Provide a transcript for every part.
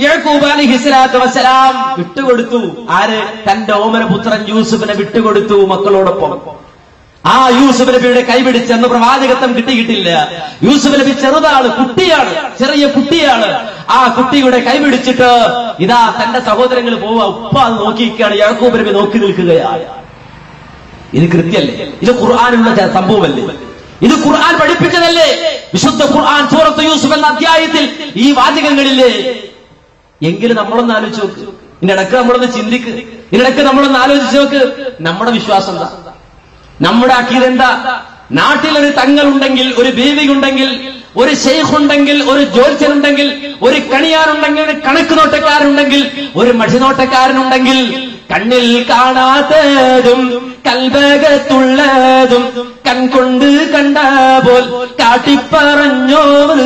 യാക്കൂബ് അലൈഹിസ്സലാത്തു വസ്സലാം വിട്ടുകൊടുത്തു. ആര്? തന്റെ ഓമനപുത്രൻ യൂസുഫിനെ വിട്ടുകൊടുത്തു മക്കളോടൊപ്പം. ആ യൂസുഫ് നബിയുടെ കൈപിടിച്ചെന്ന് പ്രവാചകത്വം കിട്ടിയിട്ടില്ല. യൂസുഫ് നബി ചെറുതാണ്, കുട്ടിയാണ്, ചെറിയ കുട്ടിയാണ്. ആ കുട്ടിയുടെ കൈപിടിച്ചിട്ട് ഇതാ തന്റെ സഹോദരങ്ങൾ പോവുക. ഉപ്പ അത് നോക്കിയിരിക്കുകയാണ്, യാക്കൂബ് നബി നോക്കി നിൽക്കുകയാണ്. ഇത് കൃത്യല്ലേ? ഇത് ഖുർആനുള്ള സംഭവമല്ലേ? ഇത് ഖുർആൻ പഠിപ്പിച്ചതല്ലേ? വിശുദ്ധ ഖുർആൻ സൂറത്ത് യൂസുഫ് എന്ന അധ്യായത്തിൽ ഈ വാചകങ്ങളില്ലേ? എങ്കിലും നമ്മളൊന്ന് ആലോചിച്ച് നോക്ക്. ഇതിനിടക്ക് നമ്മളൊന്ന് ചിന്തിക്ക്. ഇതിനിടക്ക് നമ്മളൊന്ന് ആലോചിച്ച് നോക്ക്. നമ്മുടെ വിശ്വാസം എന്താ? നമ്മുടെ അഖീദ എന്താ? നാട്ടിലൊരു തങ്ങളുണ്ടെങ്കിൽ, ഒരു ബീവിയുണ്ടെങ്കിൽ, ഒരു ശൈഖ് ഉണ്ടെങ്കിൽ, ഒരു ജ്യോത്സ്യനുണ്ടെങ്കിൽ, ഒരു കണിയാനുണ്ടെങ്കിൽ, ഒരു കണക്ക് നോട്ടക്കാരുണ്ടെങ്കിൽ, ഒരു മഷിനോട്ടക്കാരനുണ്ടെങ്കിൽ, കണ്ണിൽ കാണാത്തതും കൽബകത്തുള്ളതും കൺകൊണ്ട് കണ്ട പോൽ കാട്ടിപ്പറഞ്ഞോവർ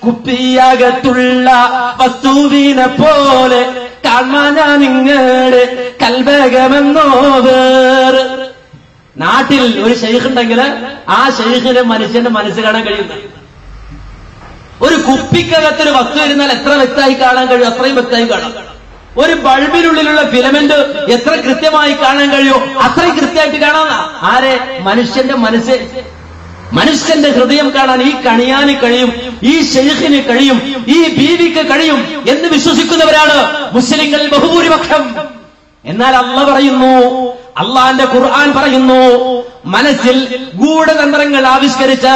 കുപ്പിയകത്തുള്ള വസ്തുവിനെ പോലെ കാണാൻ നിങ്ങളുടെ കൽബകമെന്നോവർ. നാട്ടിൽ ഒരു ശൈഖ് ഉണ്ടെങ്കിൽ ആ ശൈഖിന് മനുഷ്യന്റെ മനസ്സ് കാണാൻ കഴിയുന്ന ഒരു കുപ്പിക്കകത്തൊരു വസ്തു ഇരുന്നാൽ എത്ര വ്യക്തമായി കാണാൻ കഴിയും? അത്രയും വ്യക്തമായി കാണാം. ഒരു ബൾബിനുള്ളിലുള്ള ഫിലമെന്റ് എത്ര കൃത്യമായി കാണാൻ കഴിയോ അത്രയും കൃത്യമായിട്ട് കാണാം. ആരെ? മനുഷ്യന്റെ മനസ്സ്, മനുഷ്യന്റെ ഹൃദയം കാണാൻ ഈ കണിയാന് കഴിയും, ഈ ശൈഖിന് കഴിയും, ഈ ബീവിക്ക് കഴിയും എന്ന് വിശ്വസിക്കുന്നവരാണ് മുസ്ലിങ്ങളിൽ ബഹുഭൂരിപക്ഷം. എന്നാൽ അള്ളാഹ് പറയുന്നു, അള്ളാന്റെ ഖുർആൻ പറയുന്നു, മനസ്സിൽ ഗൂഢതന്ത്രങ്ങൾ ആവിഷ്കരിച്ച്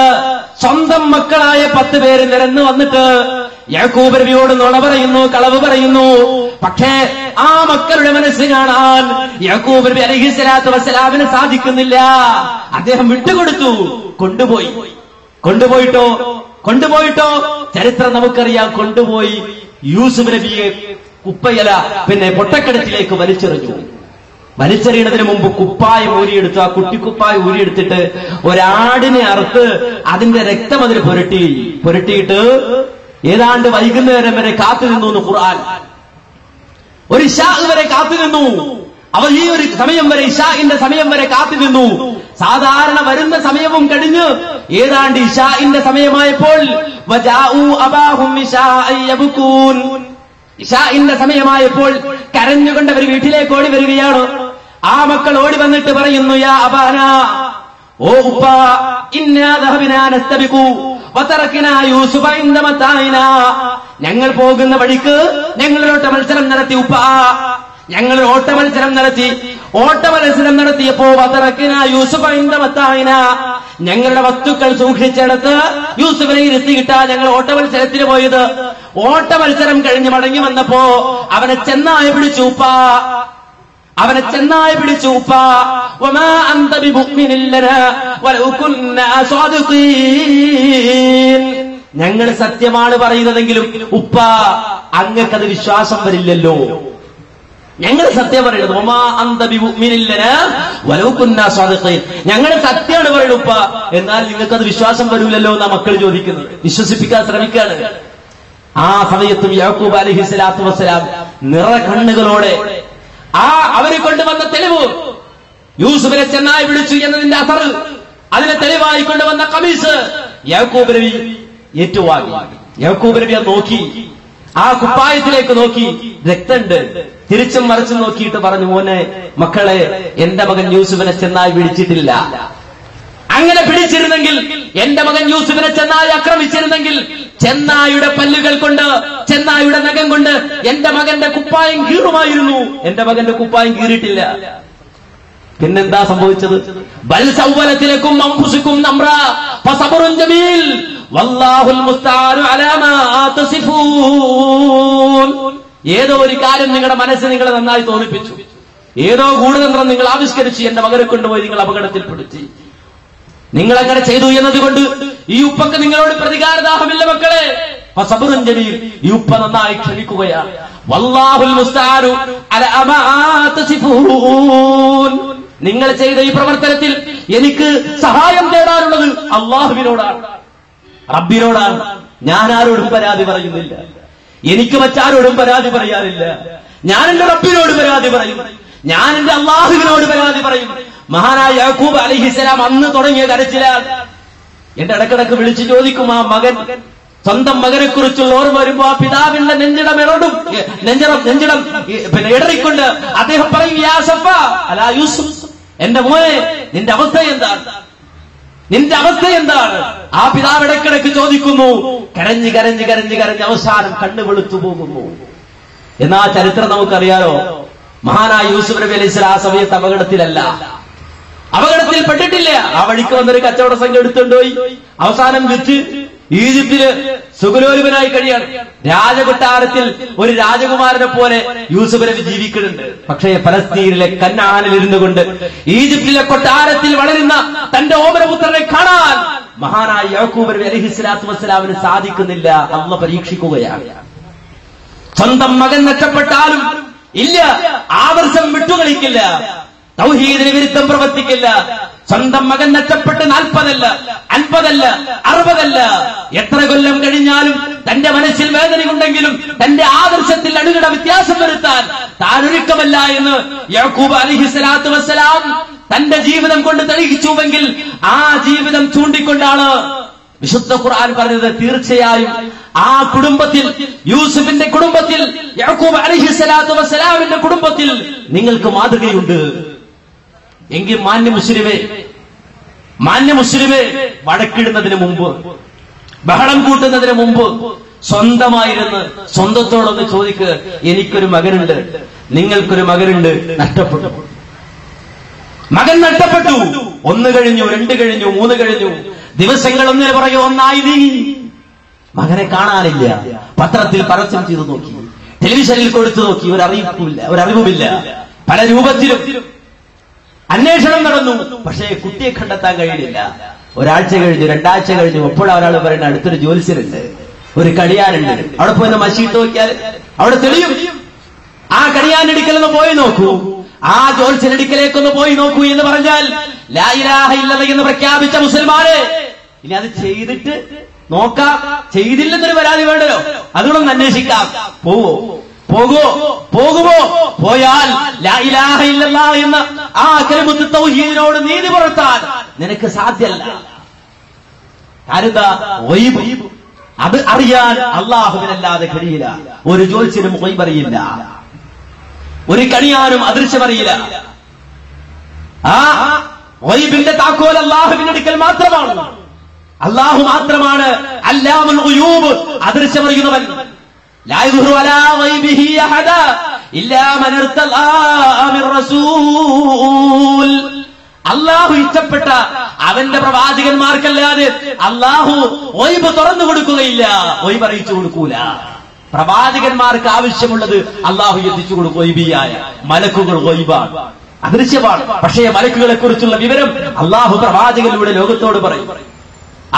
സ്വന്തം മക്കളായ 10 പേര് നിരന്നു വന്നിട്ട് യാക്കൂബ് നബിയോട് നുണ പറയുന്നു, കളവ് പറയുന്നു. പക്ഷേ ആ മക്കളുടെ മനസ്സ് കാണാൻ യാക്കൂബ് നബി അലൈഹിസ്സലാത്തു വസ്സലാമിന് സാധിക്കുന്നില്ല. അദ്ദേഹം വിട്ടുകൊടുത്തു. കൊണ്ടുപോയിട്ടോ ചരിത്രം നമുക്കറിയാം. കൊണ്ടുപോയി യൂസുഫ് നബിയെ കുപ്പയല പിന്നെ പൊട്ടക്കിണറ്റിലേക്ക് വലിച്ചെറിയുന്നതിന് മുമ്പ് കുപ്പായം ഊരിയെടുത്തു. ആ കുട്ടിക്കുപ്പായം ഊരിയെടുത്തിട്ട് ഒരാടിനെ അറുത്ത് അതിന്റെ രക്തം അതിന് പുരട്ടിയിട്ട് ഏതാണ്ട് വൈകുന്നേരം വരെ കാത്തുനിന്നു എന്ന് ഖുർആൻ. ഒരു ഇശാ വരെ കാത്തുനിന്നു. അവർ ഈ ഒരു സമയം വരെ, ഇശാഇന്റെ സമയം വരെ കാത്തുനിന്നു. സാധാരണ വരുന്ന സമയവും കഴിഞ്ഞ് ഏതാണ്ട് ഇശാഇന്റെ സമയമായപ്പോൾ വജാഉ അബാഹും ഇശാഅൻ യബ്കൂൻ, ഇശാഇന്റെ സമയമായപ്പോൾ കരഞ്ഞുകൊണ്ട് അവർ വീട്ടിലേക്ക് ഓടി വരികയാണ്. ആ മക്കൾ ഓടി വന്നിട്ട് പറയുന്നു, യാ അബാന, ഓ ഉപ്പ, ഇന്നാ ദഹബനാ നസ്തബിഖു വതറക്നാ യൂസുഫ ഇൻദ മതാഇനാ, ഞങ്ങൾ പോകുന്ന വഴിക്ക് ഞങ്ങൾ ഓട്ട മത്സരം നടത്തി ഉപ്പ, ഞങ്ങൾ ഓട്ട മത്സരം നടത്തിയപ്പോ വതറക്നാ യൂസുഫ ഇൻദ മതാഇനാ, ഞങ്ങളുടെ വസ്തുക്കൾ സൂക്ഷിച്ചെടുത്ത് യൂസുഫിനെ ഇരുത്തിയിട്ടാ ഞങ്ങൾ ഓട്ട മത്സരത്തിന് പോയത്. ഓട്ട മത്സരം കഴിഞ്ഞ് മടങ്ങി വന്നപ്പോ അവനെ ചെന്നായ പിടിച്ചു ഉപ്പ, വമാ അന്ത ബിമുഅ്മിനിൻ ലനാ വലൗ കുന്നാ സാദിഖീൻ, ഞങ്ങൾ സത്യമാണ് പറയുന്നതെങ്കിലും ഉപ്പ അങ്ങക്കത് വിശ്വാസം വരില്ലല്ലോ. ഞങ്ങൾ സത്യം പറയുന്നത്, വമാ അന്ത ബിമുഅ്മിനിൻ ലനാ വലൗ കുന്നാ സാദിഖീൻ, ഞങ്ങൾ സത്യമാണ് പറയുന്നത് ഉപ്പ, എന്നാൽ നിങ്ങൾക്കത് വിശ്വാസം വരൂലല്ലോ എന്നാ മക്കൾ ചോദിക്കുന്നത്. വിശ്വസിപ്പിക്കാൻ ശ്രമിക്കാണ്. ആ സമയത്തും യാക്കൂബ് അലൈഹിസ്സലാത്തു വസ്സലാം നിറകണ്ണുകളോടെ അവരെ കൊണ്ടുവന്ന തെളിവ്, യൂസുഫിനെ ചെന്നായി വിളിച്ചു എന്നതിന്റെ അസർ, അതിനെ തെളിവായി കൊണ്ടുവന്ന ഖമീസ് യാക്കൂബ് നബി ഏറ്റുവാങ്ങി. യാക്കൂബ് നബി നോക്കി, ആ കുപ്പായത്തിലേക്ക് നോക്കി, രക്തമുണ്ട്. തിരിച്ചും മറിച്ചും നോക്കിയിട്ട് പറഞ്ഞു, മോനെ, മക്കളെ, എന്റെ മകൻ യൂസുഫിനെ ചെന്നായി പിടിച്ചിട്ടില്ല. അങ്ങനെ പിടിച്ചിരുന്നെങ്കിൽ, എന്റെ മകൻ യൂസുഫിനെ ചെന്നായി ആക്രമിച്ചിരുന്നെങ്കിൽ, ചെന്നായുടെ പല്ലുകൾ കൊണ്ട്, ചെന്നായുടെ നഖം കൊണ്ട് എന്റെ മകന്റെ കുപ്പായം കീറുമായിരുന്നു. എന്റെ മകന്റെ കുപ്പായം കീറിയിട്ടില്ല. പിന്നെന്താ സംഭവിച്ചത്? ബൽ സവ്വലത്തിലേക്കും അംഫുസിക്കും നംറാ ഫസബ്റുൻ ജമീൽ വല്ലാഹുൽ മുസ്തആനു അലാ മാ തസിഫൂൻ. ഏതോ ഒരു കാര്യം നിങ്ങളുടെ മനസ്സ് നിങ്ങളെ നന്നായി തോന്നിപ്പിച്ചു, ഏതോ ഗൂഢതന്ത്രം നിങ്ങൾ ആവിഷ്കരിച്ച് എന്റെ മകനെ കൊണ്ടുപോയി നിങ്ങൾ അപകടത്തിൽപ്പെടുത്തി. നിങ്ങൾ അങ്ങനെ ചെയ്തു എന്നതുകൊണ്ട് ഈ ഉപ്പക്ക് നിങ്ങളോട് പ്രതികാരദാഹമില്ല മക്കളെ. ഫസബ്റുൻ ജമീൽ, ഈ ഉപ്പ നന്നായി ക്ഷമിക്കുകയാണ്. വല്ലാഹുൽ മുസ്തആനു അലാ മാ തസിഫൂൻ. നിങ്ങൾ ചെയ്ത ഈ പ്രവർത്തനത്തിൽ എനിക്ക് സഹായം തേടാനുള്ളത് അള്ളാഹുവിനോടാണ്, റബ്ബിനോടാണ്. ഞാൻ ആരോടും പരാതി പറയുന്നില്ല, എനിക്ക് മറ്റാരോടും പരാതി പറയാനില്ല. ഞാൻ എന്റെ റബ്ബിനോട് പരാതി പറയും, ഞാൻ എന്റെ അള്ളാഹുവിനോട് പരാതി പറയും. മഹാനായ യാക്കൂബ് അലൈഹിസ്സലാം അന്ന് തുടങ്ങിയ കരച്ചിലാണ്. എന്റെ ഇടക്കിടക്ക് വിളിച്ചു ചോദിക്കും, ആ മകൻ സ്വന്തം മകനെ കുറിച്ചുള്ള ഓർമ്മ വരുമ്പോ ആ പിതാവിന്റെ നെഞ്ചിടം പിന്നെ ഇടറിക്കൊണ്ട് അദ്ദേഹം പറയും, യാ സഫ അലാ യൂസുഫ്, എന്റെ മോനെ നിന്റെ അവസ്ഥ എന്താണ്, നിന്റെ അവസ്ഥ എന്താണ്? ആ പിതാവ് ഇടയ്ക്കിടയ്ക്ക് ചോദിക്കുന്നു. കരഞ്ഞ് കരഞ്ഞ് കരഞ്ഞ് കരഞ്ഞ് അവസാനം കണ്ണു വെളുത്തു പോകുന്നു. എന്നാ ചരിത്രം നമുക്കറിയാലോ. മഹാനായ യൂസുഫ് നബി അലൈഹി സ്വലാം ആ സമയത്ത് അപകടത്തിൽ പെട്ടിട്ടില്ല. ആ വഴിക്ക് വന്നൊരു കച്ചവട സംഘം എടുത്തുകൊണ്ടുപോയി അവസാനം വിറ്റ് ഈജിപ്തില് സുഖലോലുപനായി കഴിയാണ്. രാജകൊട്ടാരത്തിൽ ഒരു രാജകുമാരനെ പോലെ യൂസുഫ് നബി ജീവിക്കുന്നുണ്ട്. പക്ഷേ പലസ്തീനിലെ കന്നാനിൽ ഇരുന്നു കൊണ്ട് ഈജിപ്തിലെ കൊട്ടാരത്തിൽ വളരുന്ന തന്റെ ഓമനപുത്രനെ കാണാൻ മഹാനായ യാക്കൂബ് നബി അലൈഹി സ്വലാത്തു വസ്സലാമിന് സാധിക്കുന്നില്ല. അള്ളാഹു പരീക്ഷിക്കുകയാണ്. സ്വന്തം മകൻ നഷ്ടപ്പെട്ടാലും ഇല്ല, ആദർശം വിട്ടുകളിക്കില്ല, തൗഹീദിന് വിരുദ്ധം പ്രവർത്തിക്കില്ല. സ്വന്തം മകൻ നഷ്ടപ്പെട്ട് 40 50 60 എത്ര കൊല്ലം കഴിഞ്ഞാലും തന്റെ മനസ്സിൽ വേദനയുണ്ടെങ്കിലും തന്റെ ആദർശത്തിൽ അണുകിട വ്യത്യാസം വരുത്താൻ താൻ ഒരുക്കമല്ല എന്ന് യാക്കൂബ് അലൈഹി സ്വലാത്തു വസ്സലാം തന്റെ ജീവിതം കൊണ്ട് തെളിയിച്ചുവെങ്കിൽ ആ ജീവിതം ചൂണ്ടിക്കൊണ്ടാണ് വിശുദ്ധ ഖുർആൻ പറഞ്ഞത്. തീർച്ചയായും ആ കുടുംബത്തിൽ, യൂസുഫിന്റെ കുടുംബത്തിൽ, യാക്കൂബ് അലൈഹി സ്വലാത്തു വസ്സലാമിന്റെ കുടുംബത്തിൽ നിങ്ങൾക്ക് മാതൃകയുണ്ട്. എങ്കിൽ മാന്യ മുസ്ലിമേ വഴക്കിടുന്നതിന് മുമ്പ്, ബഹളം കൂട്ടുന്നതിന് മുമ്പ് സ്വന്തമായിരുന്ന് സ്വന്തത്തോടൊന്ന് ചോദിക്കുക, എനിക്കൊരു മകനുണ്ട്, നിങ്ങൾക്കൊരു മകനുണ്ട്, നഷ്ടപ്പെട്ടു. മകൻ നഷ്ടപ്പെട്ടു. 1 കഴിഞ്ഞു, 2 കഴിഞ്ഞു, 3 കഴിഞ്ഞു. ദിവസങ്ങൾ ഒന്നിന് പുറകെ ഒന്നായി നീങ്ങി. മകനെ കാണാനില്ല. പത്രത്തിൽ പരസ്യം ചെയ്തു നോക്കി, ടെലിവിഷനിൽ കൊടുത്തു നോക്കി, ഒരറിവുമില്ല. പല രൂപത്തിലും അന്വേഷണം നടന്നു. പക്ഷേ കുട്ടിയെ കണ്ടെത്താൻ കഴിയുന്നില്ല. ഒരാഴ്ച കഴിഞ്ഞു, 2 ആഴ്ച കഴിഞ്ഞു. അപ്പോൾ ഒരാൾ പറയുന്ന അടുത്തൊരു ജ്യോത്സ്യനുണ്ട്, ഒരു കടിയാനുണ്ട്, അവിടെ പോയി മഷീട്ട് നോക്കിയാൽ അവിടെ തെളിയും. ആ കടിയാനടിക്കലൊന്ന് പോയി നോക്കൂ, ആ ജ്യോത്സ്യനടിക്കലേക്കൊന്ന് പോയി നോക്കൂ എന്ന് പറഞ്ഞാൽ ലാ ഇലാഹ ഇല്ലല്ലാഹ് എന്ന് പ്രഖ്യാപിച്ച മുസൽമാനെ ഇനി അത് ചെയ്തിട്ട് നോക്കാം, ചെയ്തില്ലെന്നൊരു പരാതി വേണ്ടല്ലോ, അതുകൊണ്ടൊന്ന് അന്വേഷിക്കാം. പോകുമോ? പോയാൽ ലാ ഇലാഹ ഇല്ലല്ലാഹ് എന്ന ആ കലിമത്ത് തൗഹീദിനോട് നീതി പുലർത്താൻ നിനക്ക് സാധ്യമല്ല. അത് അറിയാൻ അല്ലാഹുവിനല്ലാതെ കഴിയില്ല. ഒരു ജ്യോത്സ്യനും ഗൈബ് അറിയില്ല, ഒരു കണിയാനും അദൃശ്യമറിയില്ല. ആ ഗൈബിന്റെ താക്കോൽ അല്ലാഹുവിന്റെ അടുക്കൽ മാത്രമാണ്. അല്ലാഹു മാത്രമാണ് അല്ലാമുൽ ഗുയൂബ്, അദൃശ്യമറിയുന്നവൻ. ലാ യദ്ഹുറു അലാ ഗൈബിഹി അഹദ ഇല്ലാ മൻ ഇർതദാ മിർ റസൂൽ. അല്ലാഹു ഇഷ്ടപ്പെട്ട അവന്റെ പ്രവാചകന്മാർക്കല്ലാതെ അല്ലാഹു ഗൈബ് തുറന്നു കൊടുക്കുകയില്ല, ഗൈബ് അറിയിച്ചു കൊടുക്കൂല. പ്രവാചകന്മാർക്ക് ആവശ്യമുള്ളത് അല്ലാഹു എത്തിച്ചു കൊടുക്കും. ഗൈബിയായ മലക്കുകൾ ഗൈബാണ്, അദൃശ്യമാണ്. പക്ഷേ മലക്കുകളെ കുറിച്ചുള്ള വിവരം അല്ലാഹു പ്രവാചകനിലൂടെ ലോകത്തോട് പറയും.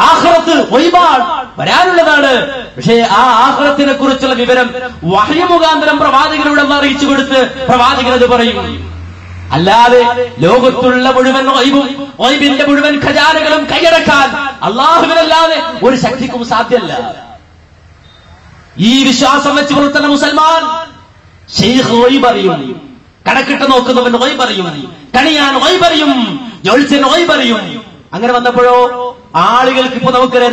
ആഖിറത്ത് ഗൈബാണ്, വരാനുള്ളതാണ്. പക്ഷേ ആ ആഖിറത്തിനെ കുറിച്ചുള്ള വിവരം വഹ്യ് മുഖാന്തരം പ്രവാചകനോട് അല്ലാഹു അറിയിച്ചു കൊടുത്ത് പ്രവാചകൻ അത് പറയും. അല്ലാതെ ലോകത്തുള്ള മുഴുവൻ ഗൈബും ഗൈബിന്റെ മുഴുവൻ ഖജാനകളും കൈയടക്കാൻ അല്ലാഹുവിനല്ലാതെ ഒരു ശക്തിക്കും സാധ്യമല്ല. ഈ വിശ്വാസം വെച്ച് പുലർത്തുന്ന മുസൽമാൻ ശൈഖ് ഗൈബ് അറിയും, കണക്കിട്ട് നോക്കുന്നവൻ ഗൈബ് അറിയും, കണിയാൻ ഗൈബ് അറിയും, ജ്യോത്സ്യൻ ഗൈബ് അറിയും. അങ്ങനെ വന്നപ്പോഴോ ആളുകൾക്ക് ഇപ്പൊ നമുക്കറിയാം